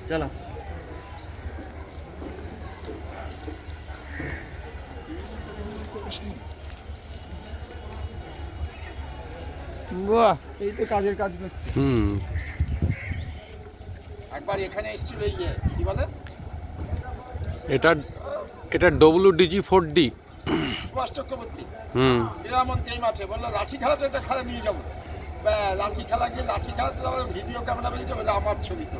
চলো। বাহ, এই তো কাজের কাজ করছে। একবার এখানে এসেছিল এই যে কি বলে এটা WDG4D। সুভাষ চক্রবর্তী হুম। ক্রীড়ামন্ত্রী এই মাঠে বললো লাঠি খেলাটা একটা খেলা নিয়ে যাবো। লাঠি খেলা গিয়ে লাঠি খেলাতে ভিডিও ক্যামেরা বেরিয়েছে, বলে আমার ছবি তো